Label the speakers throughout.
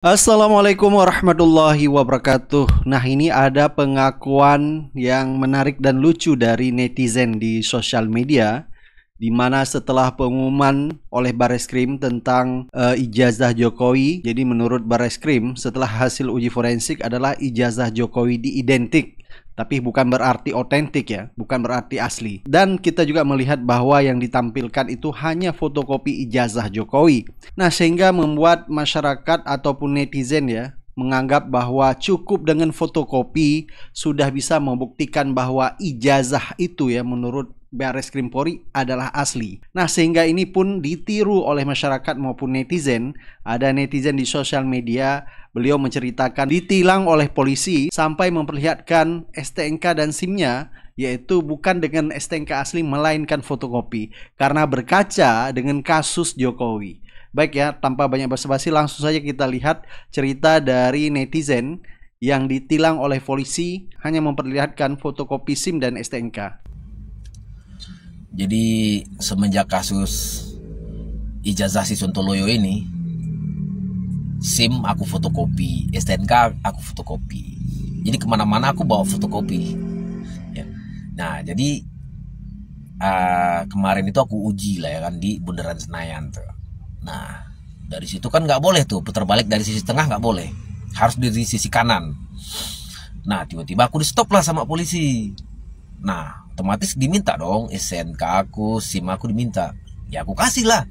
Speaker 1: Assalamualaikum warahmatullahi wabarakatuh. Nah, ini ada pengakuan yang menarik dan lucu dari netizen di sosial media, di mana setelah pengumuman oleh Bareskrim tentang ijazah Jokowi, jadi menurut Bareskrim setelah hasil uji forensik adalah ijazah Jokowi diidentik, tapi bukan berarti otentik ya, bukan berarti asli. Dan kita juga melihat bahwa yang ditampilkan itu hanya fotokopi ijazah Jokowi. Nah, sehingga membuat masyarakat ataupun netizen ya menganggap bahwa cukup dengan fotokopi sudah bisa membuktikan bahwa ijazah itu ya menurut Bareskrim Polri adalah asli. Nah, sehingga ini pun ditiru oleh masyarakat maupun netizen. Ada netizen di sosial media, beliau menceritakan ditilang oleh polisi sampai memperlihatkan STNK dan SIM-nya, yaitu bukan dengan STNK asli melainkan fotokopi, karena berkaca dengan kasus Jokowi. Baik ya, tanpa banyak basa-basi langsung saja kita lihat cerita dari netizen yang ditilang oleh polisi hanya memperlihatkan fotokopi SIM dan STNK.
Speaker 2: Jadi semenjak kasus ijazah si Sontoloyo ini, SIM aku fotokopi, STNK aku fotokopi. Jadi kemana-mana aku bawa fotokopi. Ya. Nah, jadi kemarin itu aku uji lah ya kan di Bundaran Senayan tuh. Nah, dari situ kan nggak boleh tuh putar balik dari sisi tengah, nggak boleh, harus dari sisi kanan. Nah, tiba-tiba aku di stop lah sama polisi. Nah, otomatis diminta dong STNK aku, SIM aku diminta. Ya aku kasih lah.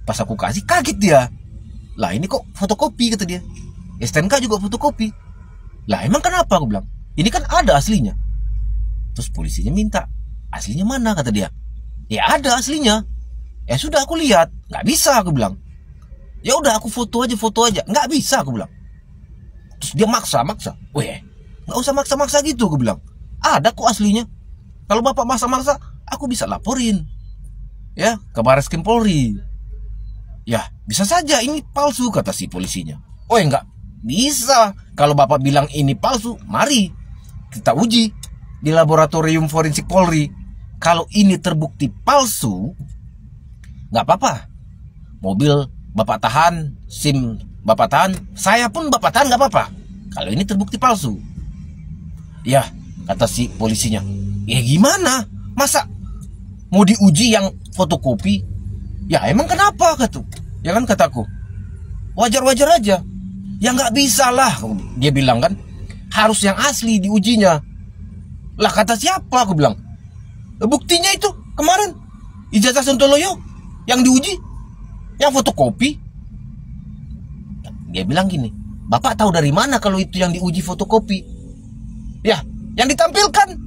Speaker 2: Pas aku kasih kaget dia. Lah ini kok fotokopi, kata dia. STNK juga fotokopi. Lah emang kenapa, aku bilang. Ini kan ada aslinya. Terus polisinya minta, aslinya mana, kata dia. Ya ada aslinya. Ya sudah aku lihat, nggak bisa, aku bilang. Ya udah aku foto aja, nggak bisa, aku bilang. Terus dia maksa. Weh, nggak usah maksa gitu, aku bilang. Ada kok aslinya. Kalau bapak maksa-maksa, aku bisa laporin ya ke Bareskrim Polri. Ya bisa saja ini palsu, kata si polisinya. Oh ya nggak bisa. Kalau bapak bilang ini palsu, mari kita uji di laboratorium forensik Polri. Kalau ini terbukti palsu, nggak apa-apa. Mobil bapak tahan, SIM bapak tahan, saya pun bapak tahan, nggak apa-apa. Kalau ini terbukti palsu. Ya, kata si polisinya, ya gimana? Masa mau diuji yang fotokopi? Ya emang kenapa, kata? Ya kan, kataku, wajar-wajar aja. Ya nggak bisa lah, dia bilang kan, harus yang asli diujinya. Lah kata siapa, aku bilang. Buktinya itu kemarin ijazah Sontoloyo yang diuji, yang fotokopi. Dia bilang gini, bapak tahu dari mana kalau itu yang diuji fotokopi? Ya, yang ditampilkan.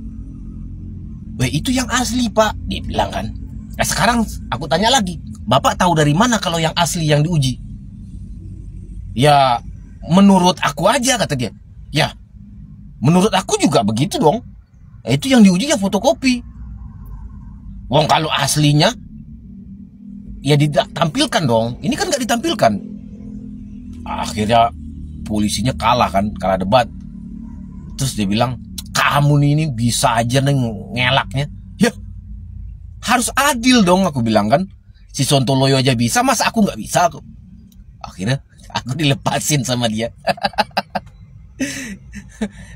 Speaker 2: Weh, itu yang asli, Pak, dia bilang kan. Nah, sekarang aku tanya lagi, bapak tahu dari mana kalau yang asli yang diuji? Ya, menurut aku aja, kata dia. Ya, menurut aku juga begitu dong. Itu yang diuji ya fotokopi. Wong kalau aslinya ya ditampilkan dong. Ini kan nggak ditampilkan. Akhirnya polisinya kalah kan, kalah debat. Terus dia bilang, kamu nih ini bisa aja nih ngelaknya. Ya harus adil dong, aku bilang kan. Si Sontoloyo aja bisa, masa aku nggak bisa, aku. Akhirnya aku dilepasin sama dia.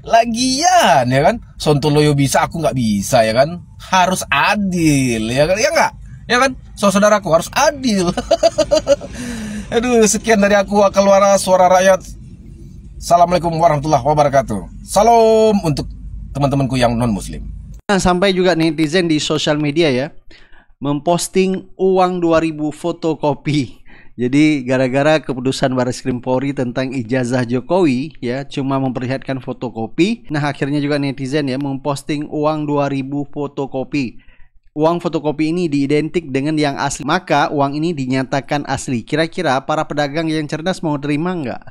Speaker 2: Lagian ya kan, Sontoloyo bisa, aku nggak bisa, ya kan. Harus adil, ya kan, ya nggak, ya kan, saudaraku, harus adil. Aduh, sekian dari aku, Keluar Suara Rakyat. Assalamualaikum warahmatullahi wabarakatuh. Salam untuk teman-temanku yang non muslim.
Speaker 1: Nah, sampai juga netizen di sosial media ya memposting uang 2000 fotokopi. Jadi gara-gara keputusan Bareskrim Polri tentang ijazah Jokowi ya cuma memperlihatkan fotokopi. Nah, akhirnya juga netizen ya memposting uang 2000 fotokopi. Uang fotokopi ini diidentik dengan yang asli, maka uang ini dinyatakan asli. Kira-kira para pedagang yang cerdas mau terima nggak?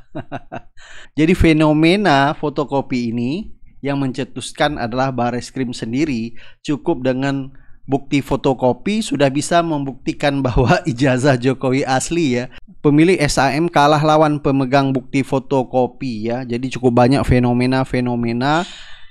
Speaker 1: Jadi fenomena fotokopi ini yang mencetuskan adalah Bareskrim sendiri. Cukup dengan bukti fotokopi sudah bisa membuktikan bahwa ijazah Jokowi asli ya. Pemilih SAM kalah lawan pemegang bukti fotokopi ya. Jadi cukup banyak fenomena-fenomena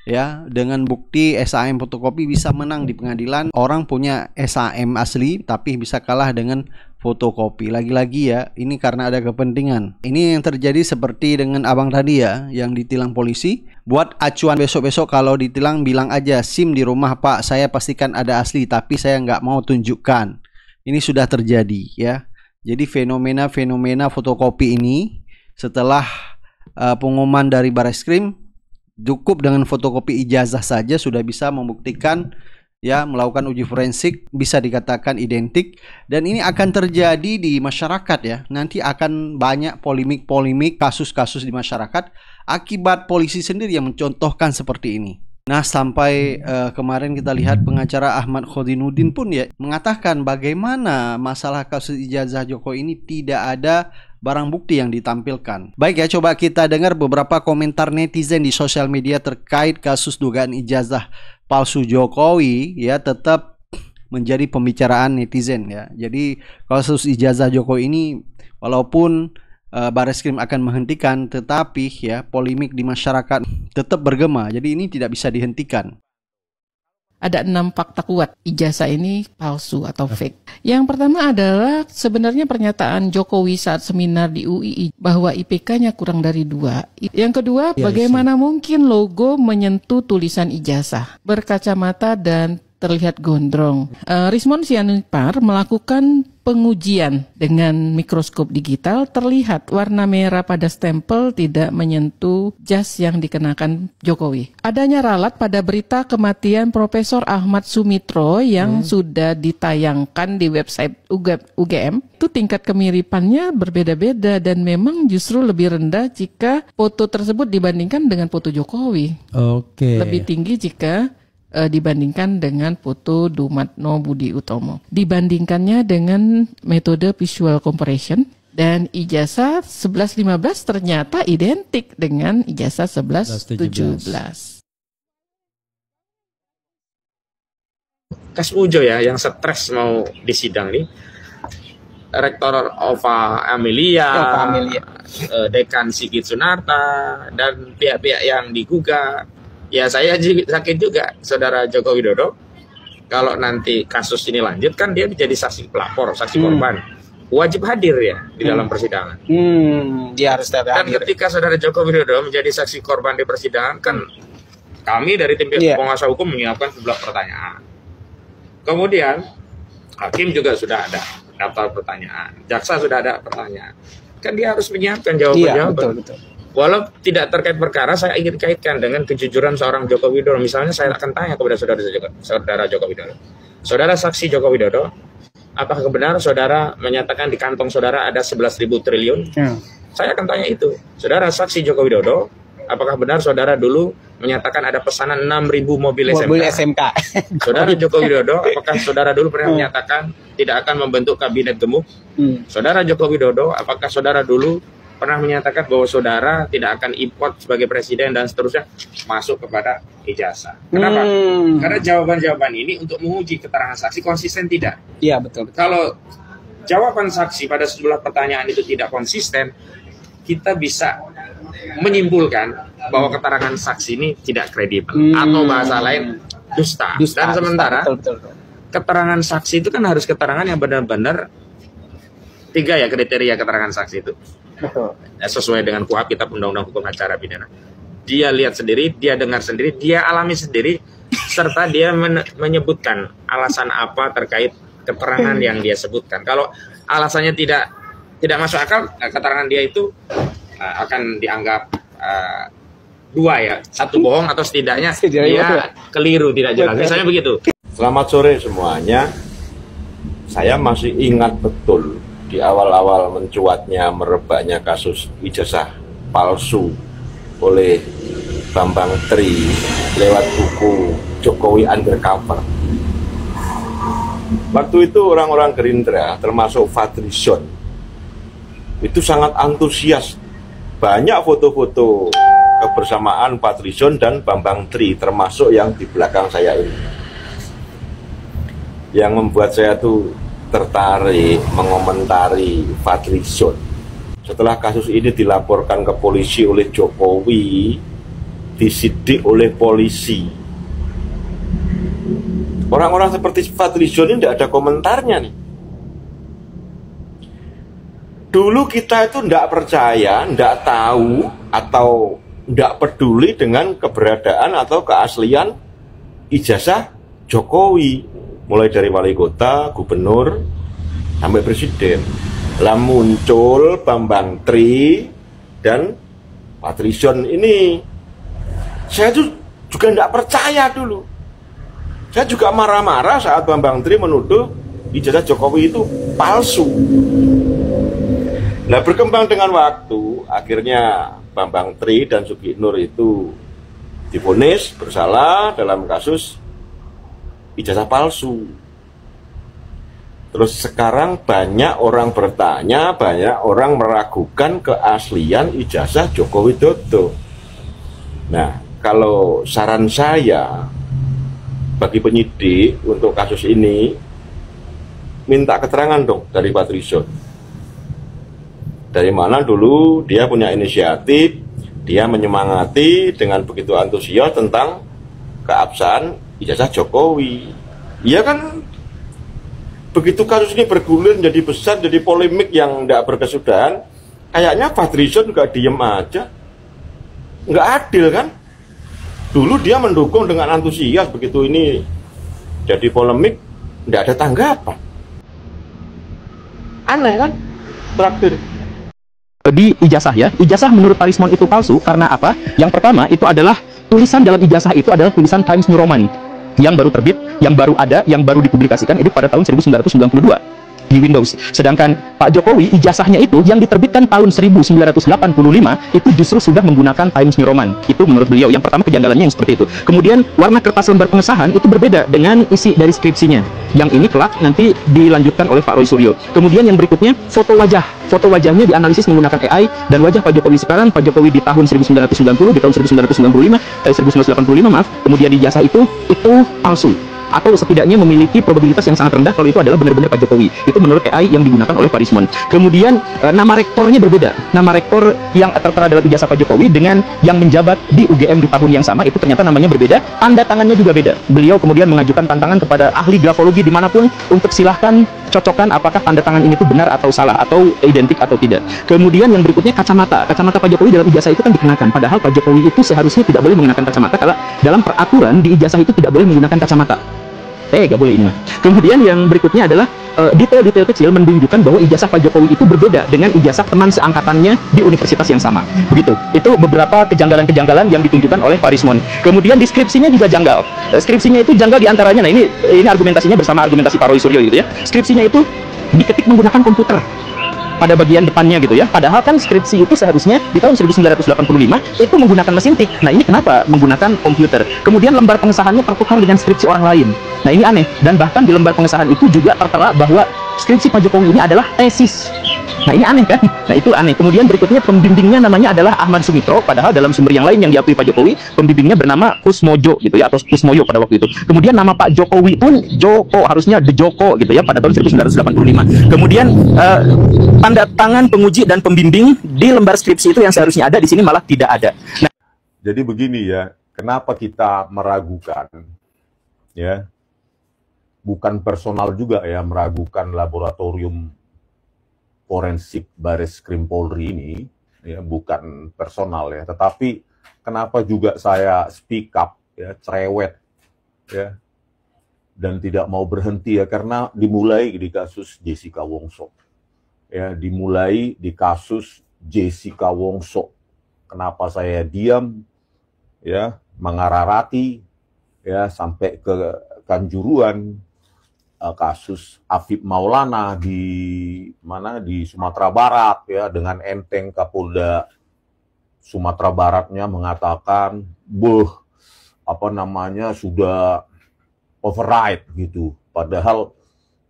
Speaker 1: ya, dengan bukti SAM fotokopi bisa menang di pengadilan. Orang punya SAM asli tapi bisa kalah dengan fotokopi. Lagi-lagi ya, ini karena ada kepentingan. Ini yang terjadi seperti dengan abang tadi ya, yang ditilang polisi. Buat acuan besok-besok kalau ditilang, bilang aja SIM di rumah Pak, saya pastikan ada asli, tapi saya nggak mau tunjukkan. Ini sudah terjadi ya. Jadi fenomena-fenomena fotokopi ini setelah pengumuman dari Barreskrim, cukup dengan fotokopi ijazah saja sudah bisa membuktikan ya, melakukan uji forensik, bisa dikatakan identik, dan ini akan terjadi di masyarakat ya. Nanti akan banyak polemik-polemik, kasus-kasus di masyarakat akibat polisi sendiri yang mencontohkan seperti ini. Nah, sampai kemarin kita lihat pengacara Ahmad Khodinuddin pun ya mengatakan bagaimana masalah kasus ijazah Jokowi ini tidak ada barang bukti yang ditampilkan. Baik ya, coba kita dengar beberapa komentar netizen di sosial media terkait kasus dugaan ijazah palsu Jokowi ya, tetap menjadi pembicaraan netizen ya. Jadi kasus ijazah Jokowi ini walaupun Barreskrim akan menghentikan, tetapi ya polemik di masyarakat tetap bergema. Jadi ini tidak bisa dihentikan.
Speaker 3: Ada 6 fakta kuat ijazah ini palsu atau fake. Yang pertama adalah sebenarnya pernyataan Jokowi saat seminar di UII bahwa IPK-nya kurang dari 2. Yang kedua, bagaimana mungkin logo menyentuh tulisan ijazah, berkacamata dan terlihat gondrong. Rismond Sianipar melakukan pengujian dengan mikroskop digital, terlihat warna merah pada stempel tidak menyentuh jas yang dikenakan Jokowi. Adanya ralat pada berita kematian Profesor Ahmad Sumitro yang sudah ditayangkan di website UGM, itu tingkat kemiripannya berbeda-beda dan memang justru lebih rendah jika foto tersebut dibandingkan dengan foto Jokowi.
Speaker 4: Oke.
Speaker 3: Lebih tinggi jika dibandingkan dengan foto Dumatno Budi Utomo. Dibandingkannya dengan metode visual comparison, dan ijazah 11-15 ternyata identik dengan ijazah 11-17.
Speaker 5: Kas Ujo ya yang stres mau disidang nih. Rektor Ova Amelia, Dekan Sigit Sunarta, dan pihak-pihak yang digugat. Ya saya sakit juga, Saudara Joko Widodo. Kalau nanti kasus ini lanjut kan dia menjadi saksi pelapor, saksi korban, wajib hadir ya di dalam persidangan.
Speaker 4: Dia harus hadir.
Speaker 5: Dan ketika Saudara Joko Widodo menjadi saksi korban di persidangan, kan kami dari tim penguasa hukum menyiapkan sejumlah pertanyaan. Kemudian hakim juga sudah ada daftar pertanyaan, jaksa sudah ada pertanyaan. Kan dia harus menyiapkan jawaban-jawaban. Betul. Walau tidak terkait perkara, saya ingin kaitkan dengan kejujuran seorang Joko Widodo. Misalnya saya akan tanya kepada saudara Joko Widodo. Saudara saksi Joko Widodo, apakah benar saudara menyatakan di kantong saudara ada 11.000 triliun? Saya akan tanya itu. Saudara saksi Joko Widodo, apakah benar saudara dulu menyatakan ada pesanan 6.000 mobil SMK? Saudara Joko Widodo, apakah saudara dulu pernah menyatakan tidak akan membentuk kabinet gemuk? Saudara Joko Widodo, apakah saudara dulu pernah menyatakan bahwa saudara tidak akan import sebagai presiden dan seterusnya, masuk kepada ijazah? Kenapa? Karena jawaban-jawaban ini untuk menguji keterangan saksi konsisten tidak? Iya, betul. Kalau jawaban saksi pada sejumlah pertanyaan itu tidak konsisten, kita bisa menyimpulkan bahwa keterangan saksi ini tidak kredibel, atau bahasa lain dusta. Dan sementara keterangan saksi itu kan harus keterangan yang benar-benar 3 ya kriteria keterangan saksi itu. Sesuai dengan KUHP, Kitab Undang-Undang Hukum Acara Pidana. Dia lihat sendiri, dia dengar sendiri, dia alami sendiri, serta dia menyebutkan alasan apa terkait keterangan yang dia sebutkan. Kalau alasannya tidak masuk akal, keterangan dia itu akan dianggap 2 ya, 1 bohong atau setidaknya dia keliru, tidak jelas. Misalnya begitu.
Speaker 6: Selamat sore semuanya. Saya masih ingat betul di awal-awal mencuatnya, merebaknya kasus ijazah palsu oleh Bambang Tri lewat buku Jokowi Undercover. Waktu itu orang-orang Gerindra termasuk Fadlizon itu sangat antusias. Banyak foto-foto kebersamaan Fadlizon dan Bambang Tri, termasuk yang di belakang saya ini. Yang membuat saya tuh tertarik mengomentari Fadlizon. Setelah kasus ini dilaporkan ke polisi oleh Jokowi, disidik oleh polisi, orang-orang seperti Fadlizon ini tidak ada komentarnya nih. Dulu kita itu tidak percaya, tidak tahu, atau tidak peduli dengan keberadaan atau keaslian ijazah Jokowi. Mulai dari wali kota, gubernur, sampai presiden. Lah muncul Bambang Tri dan Patrizon ini. Saya tuh juga tidak percaya dulu. Saya juga marah-marah saat Bambang Tri menuduh ijazah Jokowi itu palsu. Nah, berkembang dengan waktu, akhirnya Bambang Tri dan Sugi Nur itu divonis bersalah dalam kasus ijazah palsu. Terus sekarang banyak orang bertanya, banyak orang meragukan keaslian ijazah Joko Widodo. Nah, kalau saran saya bagi penyidik untuk kasus ini, minta keterangan dong dari Patrizon. Dari mana dulu dia punya inisiatif, dia menyemangati dengan begitu antusias tentang keabsahan ijazah Jokowi. Iya kan, begitu kasus ini bergulir jadi besar, jadi polemik yang tidak berkesudahan, kayaknya Patrizon nggak diem aja, nggak adil kan? Dulu dia mendukung dengan antusias, begitu ini jadi polemik, nggak ada tanggapan. Aneh kan? Terakhir.
Speaker 7: Di ijazah ya, ijazah menurut Parismon itu palsu karena apa? Yang pertama itu adalah tulisan dalam ijazah itu adalah tulisan Times New Roman yang baru terbit, yang baru ada, yang baru dipublikasikan itu pada tahun 1992 di Windows. Sedangkan Pak Jokowi ijazahnya itu yang diterbitkan tahun 1985 itu justru sudah menggunakan Times New Roman. Itu menurut beliau. Yang pertama kejanggalannya yang seperti itu. Kemudian warna kertas lembar pengesahan itu berbeda dengan isi dari skripsinya. Yang ini kelak nanti dilanjutkan oleh Pak Roy Suryo. Kemudian yang berikutnya foto wajah. Foto wajahnya dianalisis menggunakan AI dan wajah Pak Jokowi sekarang, Pak Jokowi di tahun 1990, di tahun 1985 maaf. Kemudian di ijazah itu palsu, atau setidaknya memiliki probabilitas yang sangat rendah kalau itu adalah benar-benar Pak Jokowi. Itu menurut AI yang digunakan oleh Parismon. Kemudian nama rektornya berbeda. Nama rektor yang tertera dalam ijazah Pak Jokowi dengan yang menjabat di UGM di tahun yang sama itu ternyata namanya berbeda. Tanda tangannya juga beda. Beliau kemudian mengajukan tantangan kepada ahli grafologi dimanapun untuk silahkan cocokkan apakah tanda tangan ini tuh benar atau salah atau identik atau tidak. Kemudian yang berikutnya kacamata. Kacamata Pak Jokowi dalam ijazah itu kan dikenakan. Padahal Pak Jokowi itu seharusnya tidak boleh menggunakan kacamata karena dalam peraturan di ijazah itu tidak boleh menggunakan kacamata. Gak boleh ini mah. Kemudian yang berikutnya adalah detail-detail kecil menunjukkan bahwa ijazah Pak Jokowi itu berbeda dengan ijazah teman seangkatannya di universitas yang sama. Begitu. Itu beberapa kejanggalan-kejanggalan yang ditunjukkan oleh Parismon. Kemudian deskripsinya juga janggal. Skripsinya itu janggal diantaranya. Nah ini argumentasinya bersama argumentasi Pak Roy Suryo gitu ya. Skripsinya itu diketik menggunakan komputer pada bagian depannya gitu ya. Padahal kan skripsi itu seharusnya di tahun 1985 itu menggunakan mesin tik. Nah ini kenapa menggunakan komputer? Kemudian lembar pengesahannya tertukar dengan skripsi orang lain. Nah ini aneh. Dan bahkan di lembar pengesahan itu juga tertera bahwa skripsi Pak Jokowi ini adalah tesis. Nah ini aneh kan? Nah itu aneh. Kemudian berikutnya pembimbingnya namanya adalah Ahmad Sumitro. Padahal dalam sumber yang lain yang diakui Pak Jokowi, pembimbingnya bernama Kusmojo gitu ya, atau Kusmoyo pada waktu itu. Kemudian nama Pak Jokowi pun Joko, harusnya De Joko gitu ya pada tahun 1985. Kemudian tanda tangan penguji dan pembimbing di lembar skripsi itu yang seharusnya ada di sini malah tidak ada. Nah,
Speaker 6: jadi begini ya, kenapa kita meragukan ya? Bukan personal juga ya, meragukan laboratorium forensik Baris Krim Polri ini ya, bukan personal ya, tetapi kenapa juga saya speak up ya, cerewet ya, dan tidak mau berhenti ya, karena dimulai di kasus Jessica Wongso ya, dimulai di kasus Jessica Wongso. Kenapa saya diam ya, mengararati ya sampai ke Kanjuruan, kasus Afif Maulana di mana, di Sumatera Barat ya, dengan enteng Kapolda Sumatera Baratnya mengatakan sudah override gitu, padahal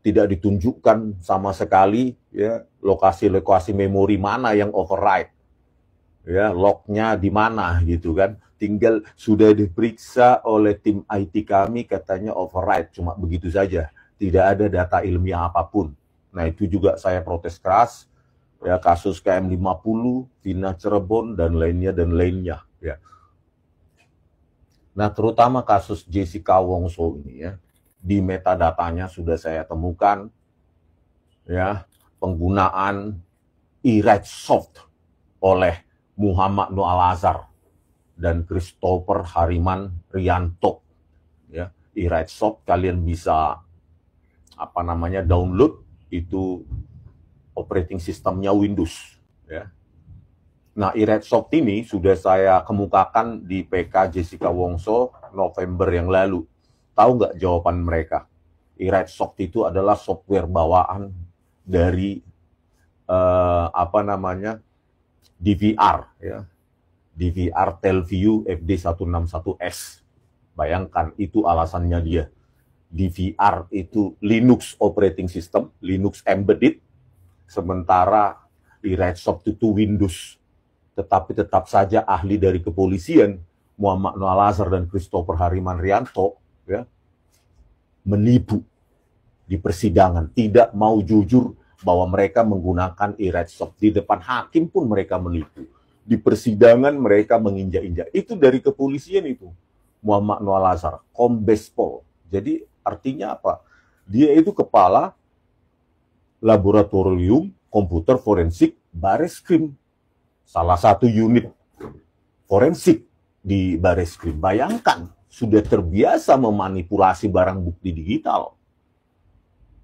Speaker 6: tidak ditunjukkan sama sekali ya lokasi-lokasi memori mana yang override ya, lognya di mana gitu kan, tinggal sudah diperiksa oleh tim IT kami katanya override, cuma begitu saja, tidak ada data ilmiah apapun. Nah itu juga saya protes keras ya, kasus KM50, Vina Cirebon dan lainnya ya. Nah terutama kasus Jessica Wongso ini ya, di metadatanya sudah saya temukan ya penggunaan e-Right Soft oleh Muhammad Noor Al-Azhar dan Christopher Hariman Rianto. Ya, e-Right Soft kalian bisa download, itu operating sistemnya Windows. Ya. Nah, e-Right Soft ini sudah saya kemukakan di PK Jessica Wongso November yang lalu. Tahu nggak jawaban mereka? e-Right Soft itu adalah software bawaan dari DVR, ya. DVR Telview FD161S. Bayangkan, itu alasannya dia. DVR itu Linux operating system, Linux embedded, sementara e-Right Soft itu Windows. Tetapi tetap saja ahli dari kepolisian, Muhammad Noor Al-Azhar dan Christopher Hariman Rianto, ya, menipu di persidangan, tidak mau jujur bahwa mereka menggunakan e-Right Soft. Di depan hakim pun mereka menipu. Di persidangan mereka menginjak-injak. Itu dari kepolisian itu. Muhammad Noor Al-Azhar, Kombes Pol. Jadi artinya apa? Dia itu kepala laboratorium komputer forensik Bareskrim. Salah satu unit forensik di Bareskrim. Bayangkan, sudah terbiasa memanipulasi barang bukti digital.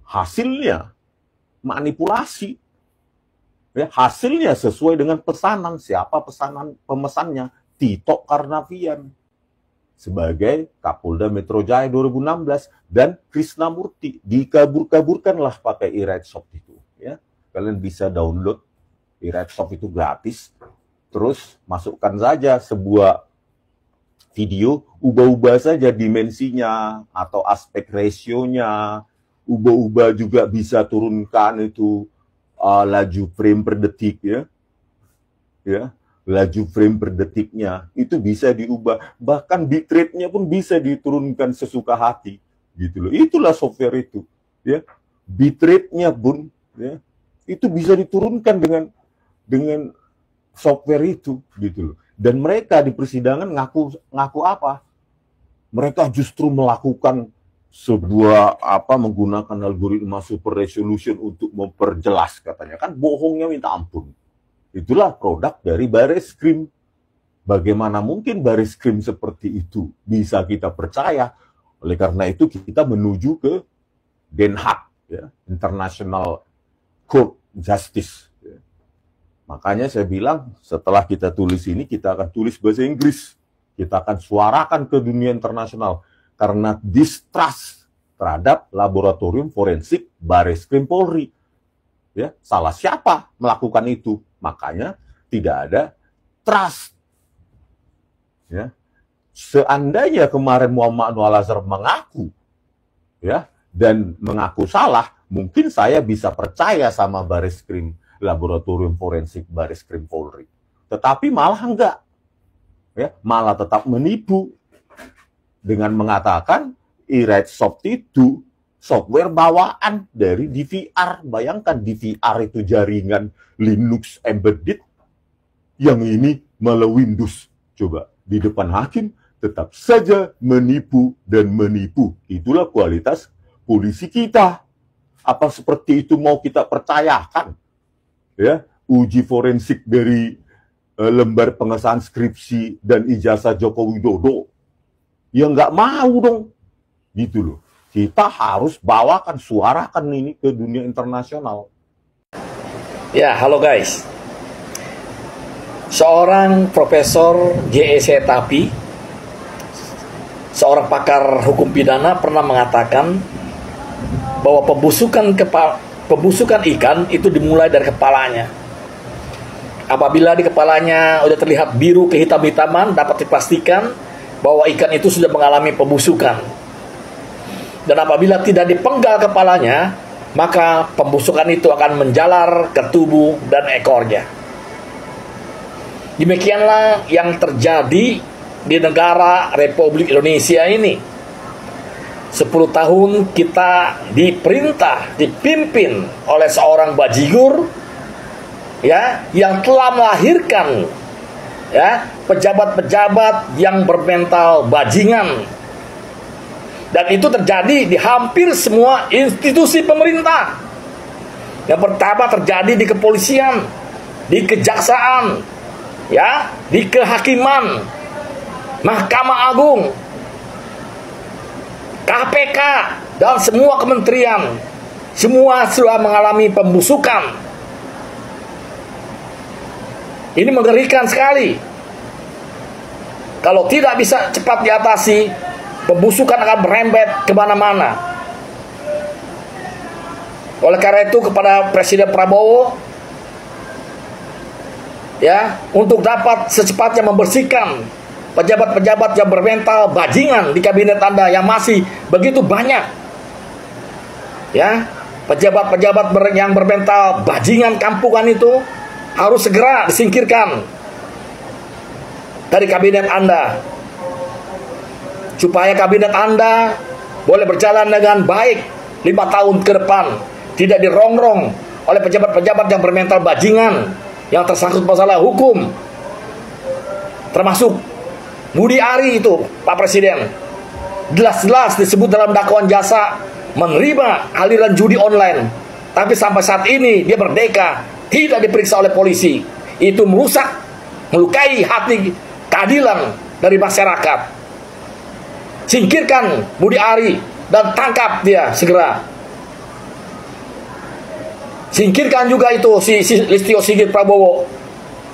Speaker 6: Hasilnya manipulasi. Ya, hasilnya sesuai dengan pesanan. Siapa pemesannya? Tito Karnavian sebagai Kapolda Metro Jaya 2016 dan Krisnamurti. Dikabur-kaburkanlah pakai e-Right Soft itu. Ya, kalian bisa download e-Right Soft itu gratis. Terus masukkan saja sebuah video, ubah-ubah saja dimensinya atau aspek rasionya, ubah-ubah juga bisa turunkan itu laju frame per detik, ya, laju frame per detiknya itu bisa diubah, bahkan bitrate-nya pun bisa diturunkan sesuka hati, gitu loh. Itulah software itu, ya, bitrate-nya pun, ya, itu bisa diturunkan dengan software itu, gitu loh. Dan mereka di persidangan ngaku apa? Mereka justru melakukan sebuah menggunakan algoritma super resolution untuk memperjelas, katanya. Kan bohongnya minta ampun. Itulah produk dari Bareskrim. Bagaimana mungkin Bareskrim seperti itu bisa kita percaya? Oleh karena itu kita menuju ke Den Haag, ya, International Court Justice. Ya. Makanya saya bilang setelah kita tulis ini, kita akan tulis bahasa Inggris. Kita akan suarakan ke dunia internasional. Karena distrust terhadap laboratorium forensik Bareskrim Polri. Ya, salah siapa melakukan itu? Makanya tidak ada trust. Ya. Seandainya kemarin Muhammad Noor Al-Azhar mengaku, ya, dan mengaku salah, mungkin saya bisa percaya sama Bareskrim, laboratorium forensik Bareskrim Polri. Tetapi malah enggak. Ya, malah tetap menipu dengan mengatakan e-Right Soft itu software bawaan dari DVR. Bayangkan, DVR itu jaringan Linux embedded, yang ini malah Windows. Coba, di depan hakim tetap saja menipu dan menipu. Itulah kualitas polisi kita. Apa seperti itu mau kita percayakan? Ya, uji forensik dari lembar pengesahan skripsi dan ijazah Joko Widodo. Ya nggak mau dong, gitu loh. Kita harus bawakan, suarakan ini ke dunia internasional.
Speaker 8: Ya, halo guys. Seorang Profesor J.E.C. Tapi, seorang pakar hukum pidana, pernah mengatakan bahwa pembusukan ikan itu dimulai dari kepalanya. Apabila di kepalanya sudah terlihat biru kehitam-hitaman, dapat dipastikan bahwa ikan itu sudah mengalami pembusukan. Dan apabila tidak dipenggal kepalanya, maka pembusukan itu akan menjalar ke tubuh dan ekornya. Demikianlah yang terjadi di negara Republik Indonesia ini. 10 tahun kita dipimpin oleh seorang bajigur, ya, yang telah melahirkan, ya, pejabat-pejabat yang bermental bajingan. Dan itu terjadi di hampir semua institusi pemerintah. Yang pertama terjadi di kepolisian, di kejaksaan, ya, di kehakiman, Mahkamah Agung, KPK, dan semua kementerian, semua sudah mengalami pembusukan. Ini mengerikan sekali. Kalau tidak bisa cepat diatasi, pembusukan akan merembet kemana-mana. Oleh karena itu kepada Presiden Prabowo, ya, untuk dapat secepatnya membersihkan pejabat-pejabat yang bermental bajingan di kabinet Anda yang masih begitu banyak, ya, pejabat-pejabat yang bermental bajingan kampungan itu harus segera disingkirkan dari kabinet Anda, supaya kabinet Anda boleh berjalan dengan baik 5 tahun ke depan, tidak dirongrong oleh pejabat-pejabat yang bermental bajingan yang tersangkut masalah hukum, termasuk Budi Ari itu, Pak Presiden. Jelas-jelas disebut dalam dakwaan jasa menerima aliran judi online, tapi sampai saat ini dia merdeka, tidak diperiksa oleh polisi. Itu merusak, melukai hati keadilan dari masyarakat. Singkirkan Budi Ari dan tangkap dia segera. Singkirkan juga itu si Listio Sigit Prabowo,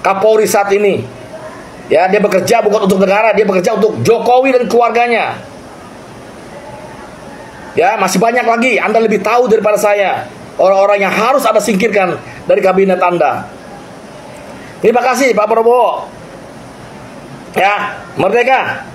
Speaker 8: Kapolri saat ini. Ya, dia bekerja bukan untuk negara, dia bekerja untuk Jokowi dan keluarganya. Ya, masih banyak lagi, Anda lebih tahu daripada saya, orang-orang yang harus Anda singkirkan dari kabinet Anda. Terima kasih Pak Prabowo. Ya, merdeka.